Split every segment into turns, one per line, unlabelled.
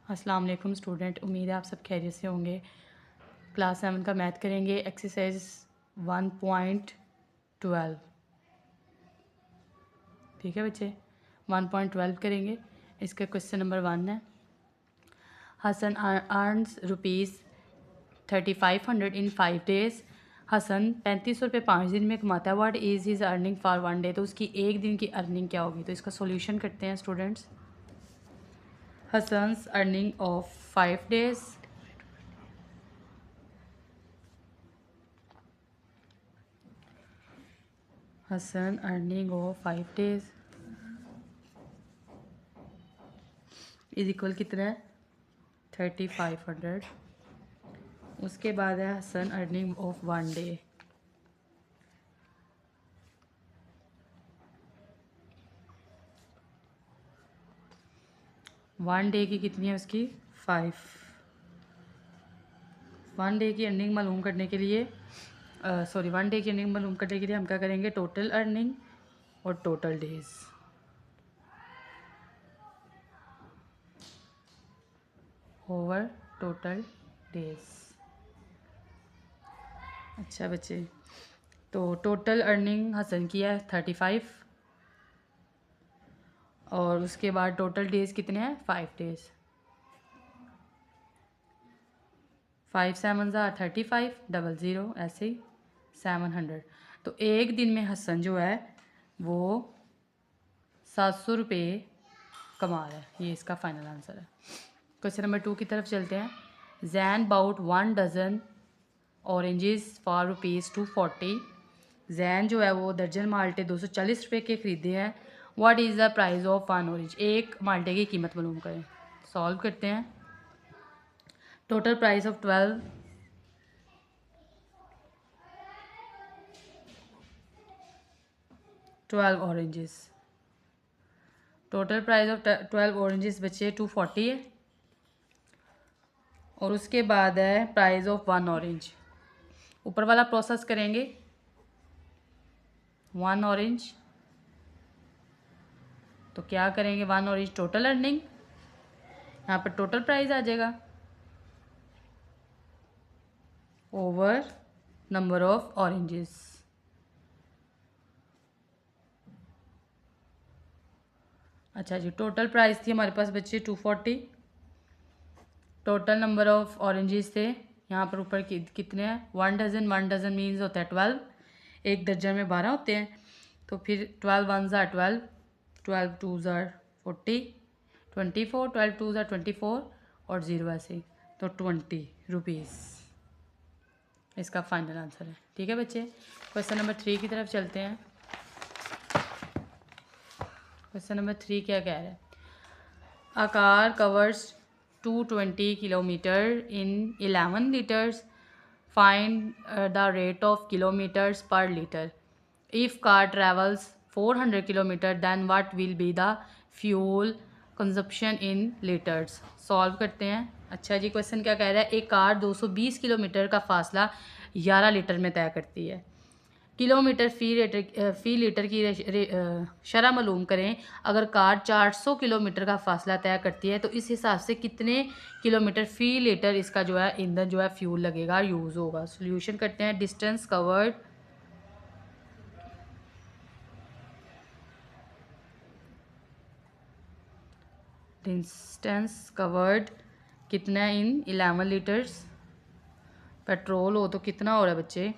अस्सलाम वालेकुम स्टूडेंट, उम्मीद है आप सब खैरियत से होंगे। क्लास 7 का मैथ करेंगे, एक्सरसाइज 1.12। ठीक है बच्चे, 1.12 करेंगे। इसका क्वेश्चन नंबर 1 है, हसन अर्नस ₹3500 इन 5 डेज़। हसन 3500 रुपये 5 दिन में कमाता है। What is his earning for 1 day. तो उसकी एक दिन की अर्निंग क्या होगी। तो इसका सॉल्यूशन करते हैं students. Hasan's earning of 5 days, Hasan earning of 5 days is equal कितना है 3500। उसके बाद है Hasan earning of 1 day. One day की कितनी है उसकी 5। 1 डे की अर्निंग मालूम करने के लिए 1 डे की अर्निंग मालूम करने के लिए हम क्या करेंगे, टोटल अर्निंग और total days. Over total days. अच्छा बच्चे, तो टोटल अर्निंग हसन की है 35 और उसके बाद टोटल डेज कितने हैं 5 डेज। 5 7 35 00 ऐसे ही 700। तो एक दिन में हसन जो है वो 700 रुपये कमा रहा है। ये इसका फाइनल आंसर है। क्वेश्चन नंबर 2 की तरफ चलते हैं। Jane bought 1 dozen oranges for ₹240। Jane जो है वो दर्जन माल्टे 240 रुपये के ख़रीदे हैं। What is the price of 1 orange. एक माल्टे की कीमत मालूम करें। सॉल्व करते हैं। Total price of 12 oranges. Total price of 12 oranges बचे 240 है और उसके बाद है प्राइस ऑफ 1 ऑरेंज। ऊपर वाला प्रोसेस करेंगे। 1 ऑरेंज, तो क्या करेंगे 1 ऑरेंज टोटल अर्निंग, यहाँ पर टोटल प्राइस आ जाएगा ओवर नंबर ऑफ ऑरेंजेस। अच्छा जी, टोटल प्राइस थी हमारे पास बच्चे 240। टोटल नंबर ऑफ ऑरेंजेस थे यहाँ पर ऊपर कितने हैं 1 डजन। 1 डजन मीन्स होता है 12। एक दर्जन में 12 होते हैं। तो फिर 12 1 ज़ा 12, 12 2 ज़ा 40, 24, 12 2 ज़ा 24 और 0 ऐसे। तो 20 रुपीज़ इसका फाइनल आंसर है। ठीक है बच्चे, क्वेश्चन नंबर 3 की तरफ चलते हैं। क्वेश्चन नंबर 3 क्या कह रहा है। A car covers 220 kilometers in 11 liters. Find the rate of kilometers per liter. If car travels 400 kilometers, then what will be the fuel consumption in liters? Solve करते हैं। अच्छा जी, क्वेश्चन क्या कह रहा है। एक कार 220 किलोमीटर का फासला 11 लीटर में तय करती है। किलोमीटर फ़ी लीटर की शरह मालूम करें। अगर कार 400 किलोमीटर का फासला तय करती है तो इस हिसाब से कितने किलोमीटर फ़ी लीटर इसका जो है ईंधन जो है फ्यूल लगेगा, यूज़ होगा। सॉल्यूशन करते हैं। डिस्टेंस कवर्ड कितना है इन 11 लीटर्स। पेट्रोल हो तो कितना हो रहा है बच्चे,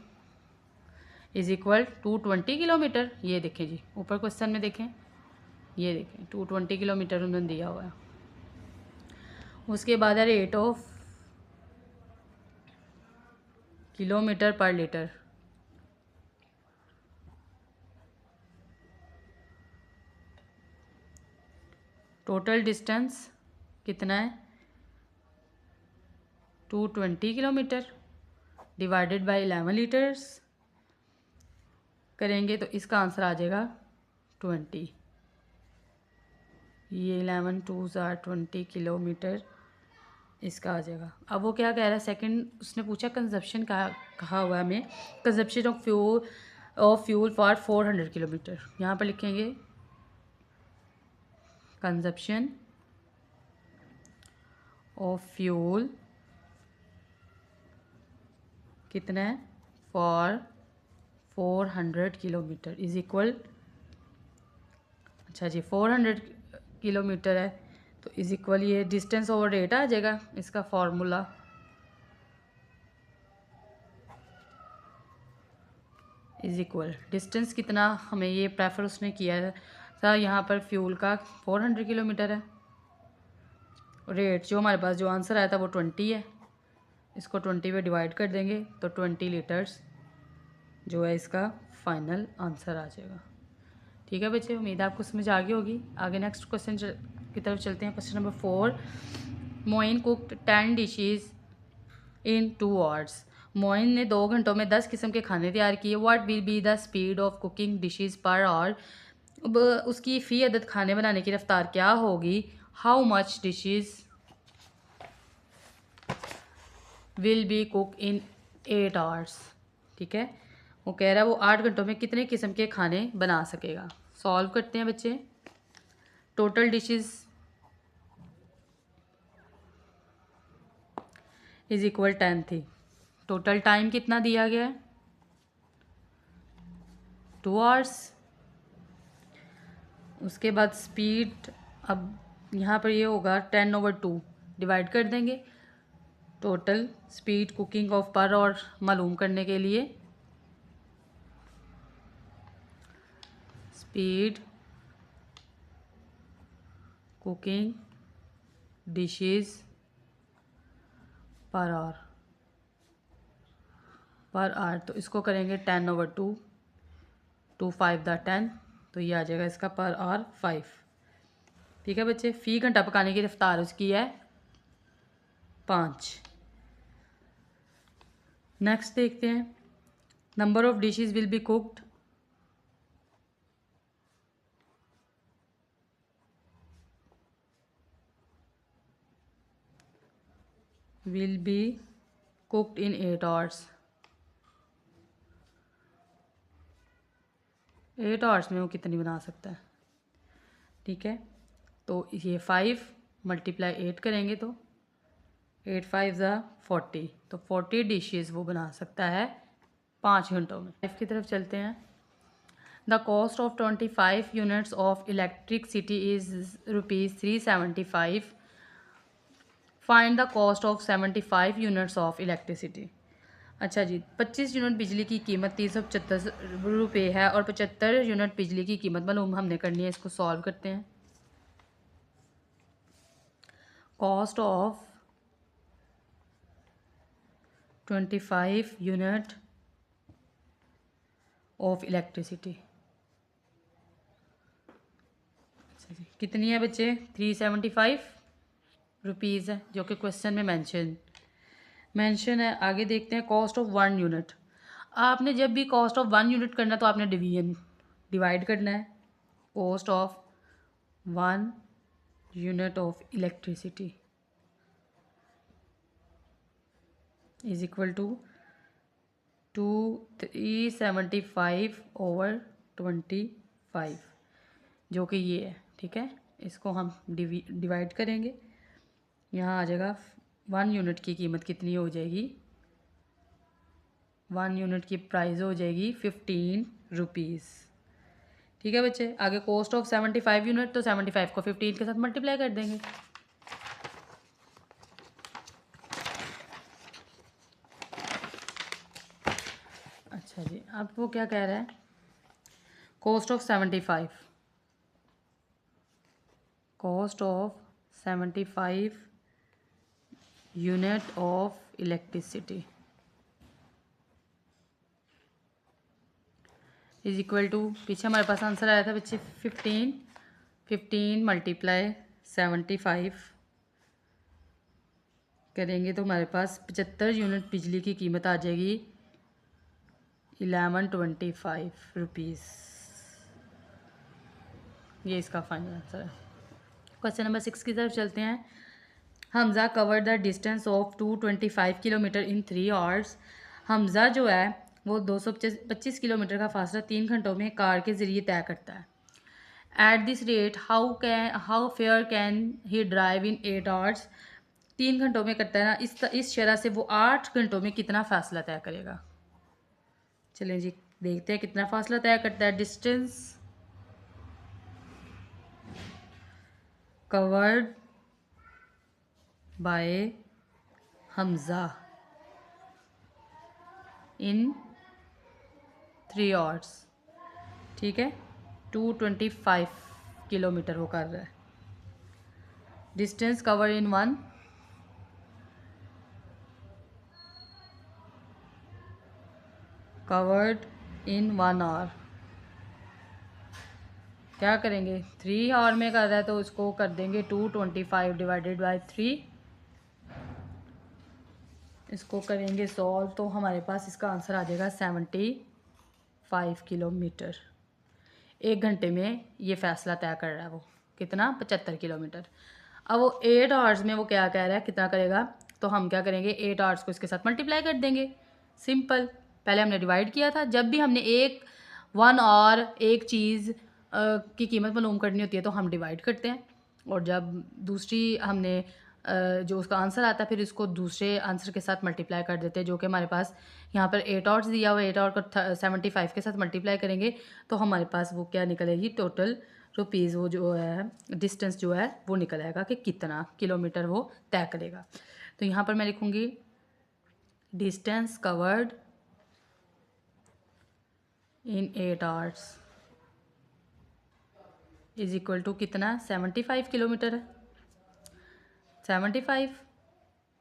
इज़ इक्वल 220 किलोमीटर। ये देखें जी, ऊपर क्वेश्चन में देखें, ये देखें 220 किलोमीटर उन्होंने दिया हुआ है। उसके बाद है रेट ऑफ किलोमीटर पर लीटर। टोटल डिस्टेंस कितना है 220 किलोमीटर डिवाइडेड बाय 11 लीटर्स करेंगे तो इसका आंसर आ जाएगा 20। ये 11 2 ज़ा 20 किलोमीटर इसका आ जाएगा। अब वो क्या कह रहा है, सेकंड उसने पूछा कंजप्शन का कहा हुआ है हमें। Consumption of fuel for 400 kilometre. यहाँ पर लिखेंगे कंजप्शन ऑफ फ्यूल कितना है फॉर 400 किलोमीटर इज इक्वल, अच्छा जी 400 किलोमीटर है तो इज इक्वल ये डिस्टेंस ओवर रेट आ जाएगा इसका फॉर्मूला। इज इक्वल डिस्टेंस कितना हमें ये प्रेफर उसने किया था यहाँ पर फ्यूल का 400 किलोमीटर है, रेट जो हमारे पास जो आंसर आया था वो 20 है, इसको 20 पे डिवाइड कर देंगे तो 20 लीटर्स जो है इसका फाइनल आंसर आ जाएगा। ठीक है बच्चे, उम्मीद है आपको समझ आ गई होगी। आगे नेक्स्ट क्वेश्चन की तरफ चलते हैं। Question number 4, Moin cooked 10 dishes in 2 hours. Moin ने 2 घंटों में 10 किस्म के खाने तैयार किए। What will be the speed of cooking dishes per hour. अब उसकी फ़ी अदद खाने बनाने की रफ्तार क्या होगी। How much dishes will be cook in 8 hours. ठीक है, वो कह रहा है वो 8 घंटों में कितने किस्म के खाने बना सकेगा। सॉल्व करते हैं बच्चे। टोटल डिशेस इज इक्वल 10 थी। टोटल टाइम कितना दिया गया है 2 आवर्स। उसके बाद स्पीड, अब यहाँ पर ये होगा 10/2 डिवाइड कर देंगे टोटल स्पीड कुकिंग ऑफ पर और मालूम करने के लिए। Speed cooking dishes per hour तो इसको करेंगे 10/2 2 5 10 तो ये आ जाएगा इसका पर आवर 5। ठीक है बच्चे, फ़ी घंटा पकाने की रफ्तार उसकी है 5। नेक्स्ट देखते हैं, number of dishes will be cooked in 8 hours. 8 hours में वो कितनी बना सकता है। ठीक है, तो ये 5 × 8 करेंगे तो 8 5 40 तो 40 डिशेस वो बना सकता है 5 घंटों में। 5 की तरफ चलते हैं। The cost of 25 units of electricity is ₹375। Find the cost of 75 units of electricity. अच्छा जी, 25 यूनिट बिजली की कीमत 375 रुपये है और 75 यूनिट बिजली की कीमत मालूम हमने करनी है। इसको सॉल्व करते हैं। Cost of 25 unit of electricity अच्छा जी कितनी है बच्चे 375 रुपीज़ है, जो कि क्वेश्चन में मेंशन है। आगे देखते हैं कॉस्ट ऑफ 1 यूनिट। आपने जब भी कॉस्ट ऑफ 1 यूनिट करना तो आपने डिवाइड करना है। Cost of 1 unit of electricity is equal to 375/25 जो कि ये है। ठीक है, इसको हम डिवाइड करेंगे। यहाँ आ जाएगा 1 यूनिट की कीमत कितनी हो जाएगी। 1 यूनिट की प्राइस हो जाएगी 15 रुपीज़। ठीक है बच्चे, आगे कॉस्ट ऑफ 75 यूनिट तो 75 को 15 के साथ मल्टीप्लाई कर देंगे। अच्छा जी, अब वो क्या कह रहा है, cost of 75 unit of electricity is equal to, पीछे हमारे पास आंसर आया था बच्चे 15 × 75 करेंगे तो हमारे पास 75 यूनिट बिजली की कीमत आ जाएगी 1125 रुपीज़। ये इसका फाइनल आंसर है। क्वेश्चन नंबर 6 की तरफ चलते हैं। Hamza cover the distance of 225 kilometre in 3 hours. Hamza जो है वो 225 किलोमीटर का फासला 3 घंटों में कार के ज़रिए तय करता है। At this rate how fair can he drive in 8 hours. 3 घंटों में करता है ना, इस शरह से वो 8 घंटों में कितना फासला तय करेगा। चलें जी देखते हैं कितना फासला तय करता है। Distance covered by Hamza in 3 hours. ठीक है, 225 किलोमीटर वो कर रहा है। Distance cover in 1 covered in 1 hour. क्या करेंगे, 3 आवर में कर रहा है तो उसको कर देंगे 225 डिवाइडेड बाय 3। इसको करेंगे सॉल्व तो हमारे पास इसका आंसर आ जाएगा 75 किलोमीटर। 1 घंटे में ये फ़ैसला तय कर रहा है वो कितना, 75 किलोमीटर। अब वो 8 आवर्स में वो क्या कह रहा है कितना करेगा, तो हम क्या करेंगे 8 आवर्स को इसके साथ मल्टीप्लाई कर देंगे। सिंपल, पहले हमने डिवाइड किया था। जब भी हमने 1 और एक चीज़ की कीमत मालूम करनी होती है तो हम डिवाइड करते हैं, और जब दूसरी हमने जो उसका आंसर आता है फिर इसको दूसरे आंसर के साथ मल्टीप्लाई कर देते हैं, जो कि हमारे पास यहाँ पर 8 आवर्स दिया हुआ है। 8 आवर को 75 के साथ मल्टीप्लाई करेंगे तो हमारे पास वो क्या निकलेगी, टोटल रुपीज़ वो जो है डिस्टेंस जो है वो निकल आएगा कि कितना किलोमीटर वो तय करेगा। तो यहाँ पर मैं लिखूँगी distance covered in 8 hours is equal to कितना, 75 किलोमीटर है। 75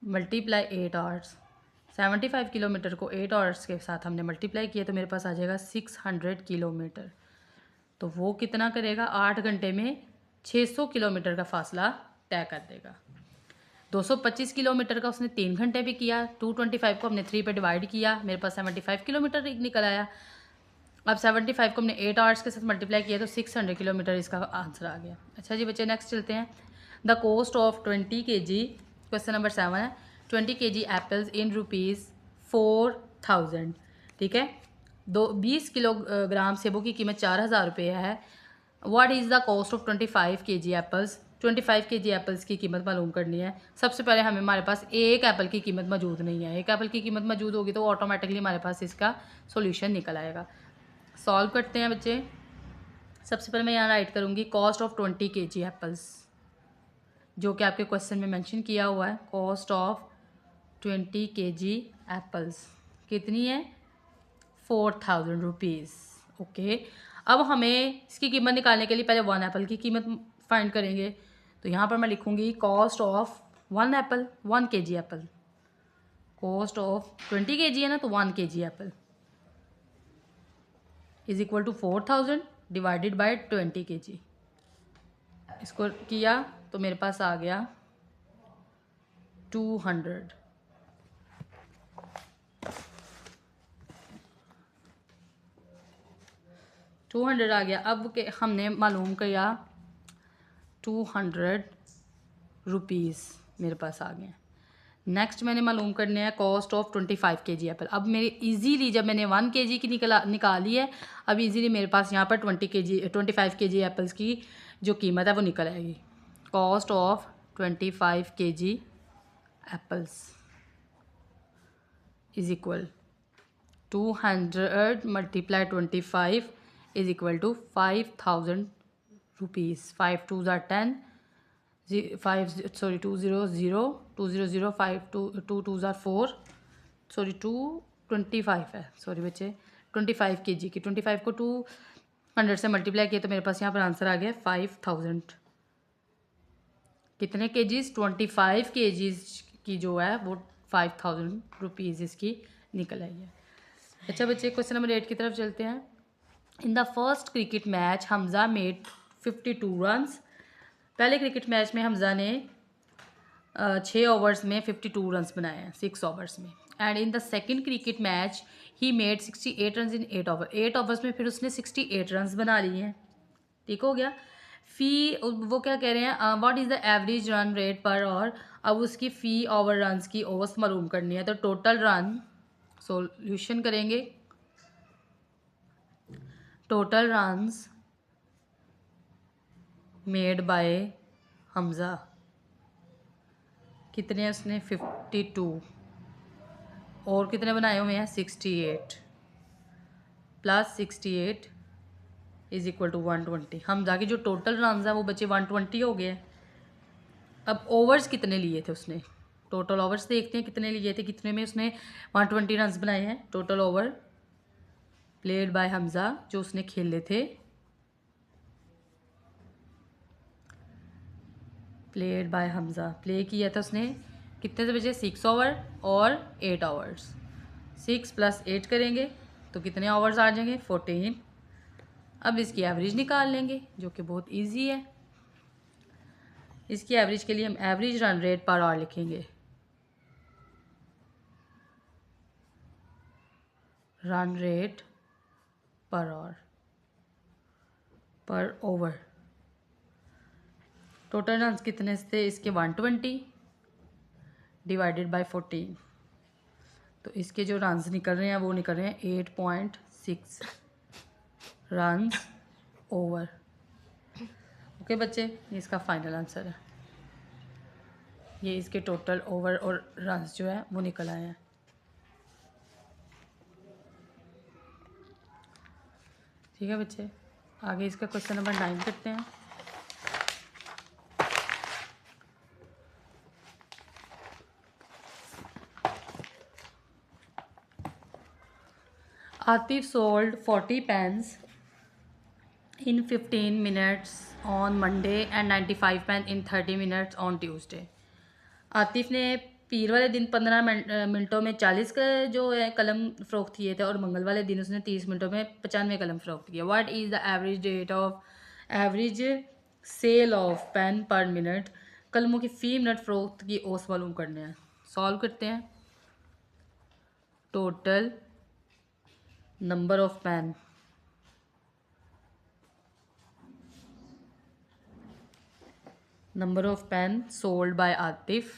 मल्टीप्लाई 8 आवर्स, 75 किलोमीटर को 8 आवर्स के साथ हमने मल्टीप्लाई किया तो मेरे पास आ जाएगा 600 किलोमीटर। तो वो कितना करेगा, 8 घंटे में 600 किलोमीटर का फासला तय कर देगा। 225 किलोमीटर का उसने 3 घंटे भी किया। 225 को हमने 3 पे डिवाइड किया, मेरे पास 75 किलोमीटर निकल आया। अब 75 को हमने 8 आवर्स के साथ मल्टीप्लाई किया तो 600 किलोमीटर इसका आंसर आ गया। अच्छा जी बच्चे नेक्स्ट चलते हैं। The cost of 20 kg, question number 7 है, 20 kg एप्पल्स इन ₹4000। ठीक है, 20 किलोग्राम सेबों की कीमत 4000 रुपये है। What is the cost of 25 kg apples. 25 kg apples की कीमत मालूम करनी है। सबसे पहले हमारे पास एक एप्पल की कीमत मौजूद नहीं है। एक एप्पल की कीमत मौजूद होगी तो ऑटोमेटिकली हमारे पास इसका सोल्यूशन निकल आएगा। सॉल्व करते हैं बच्चे। सबसे पहले मैं यहाँ राइट करूँगी कॉस्ट ऑफ 20 kg एप्पल्स, जो कि आपके क्वेश्चन में मेंशन किया हुआ है। कॉस्ट ऑफ 20 kg एप्पल्स कितनी है, 4000 रुपीज़। ओके, अब हमें इसकी कीमत निकालने के लिए पहले 1 एप्पल की कीमत फाइंड करेंगे। तो यहाँ पर मैं लिखूँगी cost of 1 apple, 1 kg apple. Cost of 20 kg है ना, तो 1 kg apple is equal to 4000 divided by 20 kg। इसको किया तो मेरे पास आ गया 200। आ गया। अब के हमने मालूम किया 200 रुपीज़ मेरे पास आ गए। नेक्स्ट मैंने मालूम करने हैं कॉस्ट ऑफ 25 kg एप्पल। अब मेरे इजीली जब मैंने 1 kg की निकाली है, अब इजीली मेरे पास यहाँ पर 25 kg एप्पल्स की जो कीमत है वो निकल आएगी। Cost of 25 kg apples is equal 200 multiply 25 is equal to 5000 rupees. 5 2 ज़ार 10, 200 5 2 2 ज़ार 4, 225 है, बच्चे 25 kg की 25 को 200 से मल्टीप्लाई किया तो मेरे पास यहाँ पर आंसर आ गया 5000। कितने केजीज, 25 केजीज की जो है वो 5000 रुपीज़ इसकी निकल आई है। अच्छा बच्चे क्वेश्चन नंबर 8 की तरफ चलते हैं। In the first cricket match Hamza made 52 runs. पहले क्रिकेट मैच में हमजा ने 6 ओवर्स में 52 रन्स बनाए हैं, 6 ओवर्स में। And in the second cricket match he made 68 runs in 8 over. 8 overs में फिर उसने 68 रन्स बना लिए हैं। ठीक हो गया। फ़ी वो क्या कह रहे हैं, what is the average run rate per hour. अब उसकी फ़ी ओवर रन्स की ओवर्स मालूम करनी है तो टोटल रन सॉल्यूशन करेंगे। Total runs made by Hamza कितने हैं उसने 52 और कितने बनाए हुए हैं 68 plus 68 is equal to 120। Hamza की जो टोटल रन है वो बचे 120 हो गए। अब ओवर्स कितने लिए थे उसने, टोटल ओवर्स देखते हैं कितने लिए थे, कितने में उसने 120 रन बनाए हैं। Total over played by Hamza जो उसने खेले थे, प्लेड बाय हमजा प्ले किया था उसने कितने से बचे 6 ओवर और 8 आवर्स। 6 + 8 करेंगे तो कितने आवर्स आ जाएंगे 14। अब इसकी एवरेज निकाल लेंगे जो कि बहुत इजी है। इसकी एवरेज के लिए हम average run rate per hour लिखेंगे। रन रेट पर आवर पर ओवर। टोटल रन कितने थे इसके 120 डिवाइडेड बाय 14। तो इसके जो रन्स निकल रहे हैं वो निकल रहे हैं 8.6 रन्स ओवर। ओके बच्चे, ये इसका फाइनल आंसर है। ये इसके टोटल ओवर और रन्स जो है वो निकल आए हैं। ठीक है बच्चे, आगे इसका क्वेश्चन नंबर 9 करते हैं। Atif sold 40 pens in 15 minutes on Monday and 95 pens in 30 minutes on Tuesday. Atif ने पीर वाले दिन 15 मिनटों में 40 का जो है कलम फ़रोख्त किए थे और मंगल वाले दिन उसने 30 मिनटों में 95 कलम फ़रोख्त किया। What is the average rate of average sale of pen per minute. कलमों की फ़ी मिनट फ़रोख्त की औसत मालूम करने हैं। सॉल्व करते हैं। Total number of pen number of pen sold by Atif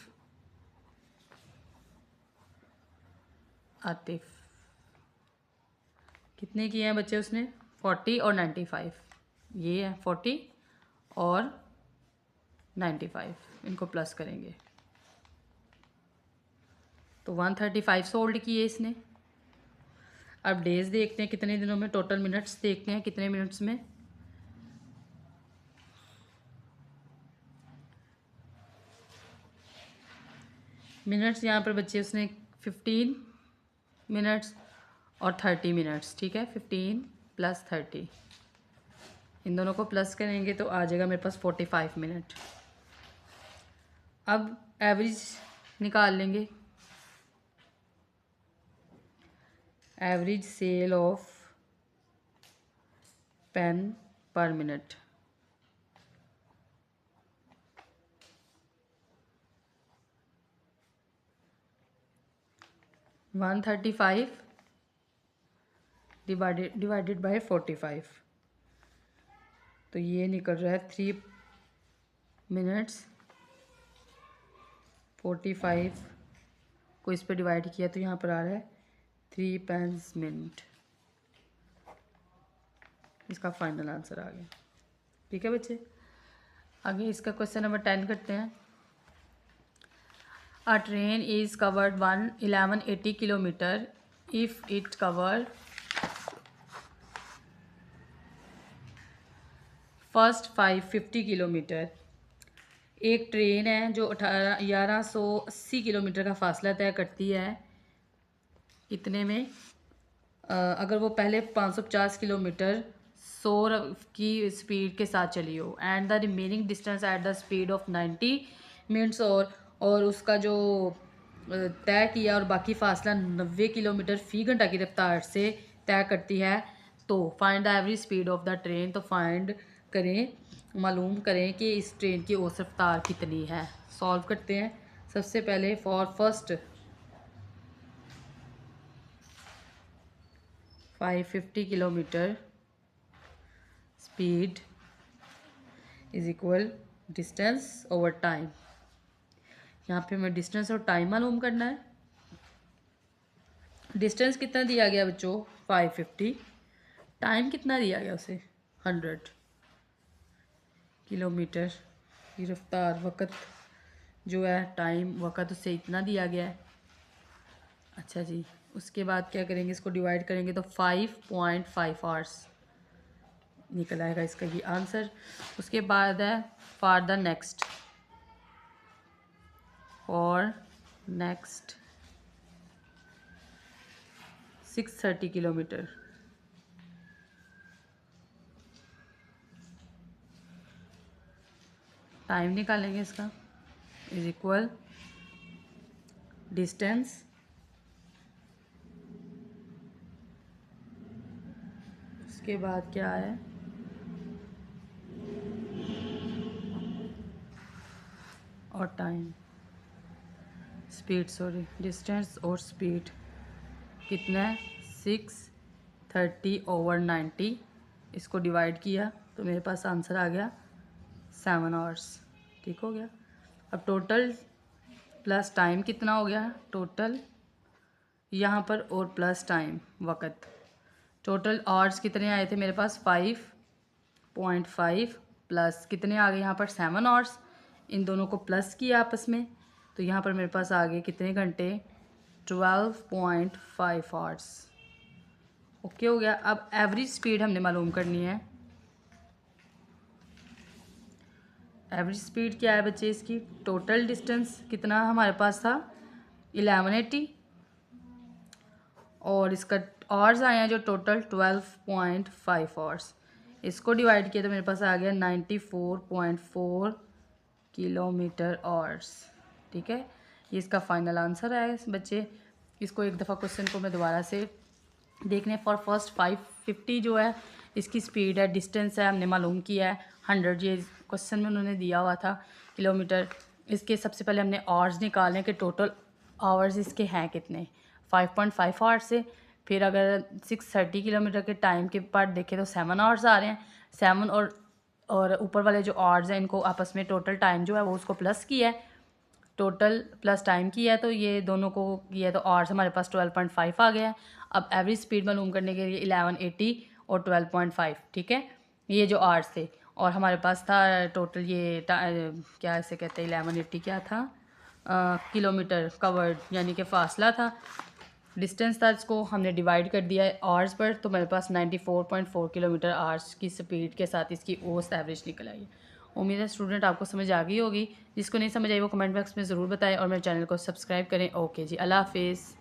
कितने किए हैं बच्चे उसने 40 और 95। ये है 40 और 95, इनको प्लस करेंगे तो 135 सोल्ड किए इसने। अब डेज देखते हैं कितने दिनों में, टोटल मिनट्स देखते हैं कितने मिनट्स में। मिनट्स यहाँ पर बच्चे उसने 15 मिनट्स और 30 मिनट्स। ठीक है, 15 + 30 इन दोनों को प्लस करेंगे तो आ जाएगा मेरे पास 45 मिनट। अब एवरेज निकाल लेंगे। Average sale of pen per minute. One 35 divided by 45 तो ये निकल रहा है 3 मिनट्स 45 को इस पे डिवाइड किया तो यहाँ पर आ रहा है 3 पेन्स मिनट। इसका फाइनल आंसर आ गया। ठीक है बच्चे, आगे इसका क्वेश्चन नंबर 10 करते हैं। अ train is covered 1180 kilometre if it cover first 550 kilometre. एक ट्रेन है जो 1180 किलोमीटर का फासला तय करती है। इतने में अगर वो पहले 550 किलोमीटर 100 की स्पीड के साथ चली हो and the remaining distance at the speed of 90 minutes और उसका जो तय किया और बाकी फासला 90 किलोमीटर फ़ी घंटा की रफ्तार से तय करती है तो find the average speed of the train. तो फाइंड करें, मालूम करें कि इस ट्रेन की औसत रफ्तार कितनी है। सॉल्व करते हैं। सबसे पहले for first 550 kilometre speed is equal distance over time. यहाँ पे हमें डिस्टेंस और टाइम मालूम करना है। डिस्टेंस कितना दिया गया बच्चों 550, टाइम कितना दिया गया उसे 100 किलोमीटर की रफ्तार वक़्त जो है टाइम वक़्त उससे इतना दिया गया है। अच्छा जी, उसके बाद क्या करेंगे, इसको डिवाइड करेंगे तो 5.5 आवर्स निकल आएगा इसका ये आंसर। उसके बाद है for the next 630 kilometre. Time निकालेंगे इसका इज इक्वल डिस्टेंस उसके बाद क्या है और टाइम, स्पीड, सॉरी डिस्टेंस और स्पीड कितना है 630/90। इसको डिवाइड किया तो मेरे पास आंसर आ गया 7 आवर्स। ठीक हो गया। अब टोटल प्लस टाइम कितना हो गया टोटल यहाँ पर और प्लस टाइम वक़्त, टोटल आवर्स कितने आए थे मेरे पास 5.5 प्लस कितने आ गए यहाँ पर 7 आवर्स। इन दोनों को प्लस किया आपस में तो यहाँ पर मेरे पास आ गए कितने घंटे 12.5 आवर्स। ओके हो गया। अब एवरेज स्पीड हमने मालूम करनी है। एवरेज स्पीड क्या है बच्चे इसकी, टोटल डिस्टेंस कितना हमारे पास था 1180 और इसका आवर्स आए हैं जो टोटल 12.5 आवर्स। इसको डिवाइड किया तो मेरे पास आ गया 94.4 किलोमीटर आवर्स। ठीक है, ये इसका फाइनल आंसर है बच्चे। इसको एक दफ़ा क्वेश्चन को मैं दोबारा से देखने फॉर फर्स्ट 550 जो है इसकी स्पीड है, डिस्टेंस है हमने मालूम किया है 100, ये क्वेश्चन में उन्होंने दिया हुआ था किलोमीटर। इसके सबसे पहले हमने आवर्स निकालने के टोटल आवर्स इसके हैं कितने 5.5 आवर्स से। फिर अगर 630 किलोमीटर के टाइम के पार्ट देखें तो 7 आवर्स आ रहे हैं। 7 और ऊपर वाले जो आवर्स हैं इनको आपस में टोटल टाइम जो है वो उसको प्लस किया है, टोटल प्लस टाइम किया है तो ये दोनों को किया है तो आवर्स हमारे पास 12.5 आ गया है। अब एवरेज स्पीड मालूम करने के लिए 1180 और 12.5, ठीक है, ये जो आवर्स थे और हमारे पास था टोटल ये क्या ऐसे कहते हैं 1180 क्या था किलोमीटर कवर्ड यानी कि फासला था, डिस्टेंस था, इसको हमने डिवाइड कर दिया है आवर्स पर तो मेरे पास 94.4 किलोमीटर आवर्स की स्पीड के साथ इसकी औसत एवरेज निकल आई है। उम्मीद है स्टूडेंट आपको समझ आ गई होगी। जिसको नहीं समझ आई वो कमेंट बॉक्स में ज़रूर बताएं और मेरे चैनल को सब्सक्राइब करें। ओके जी, अल्लाह हाफिज़।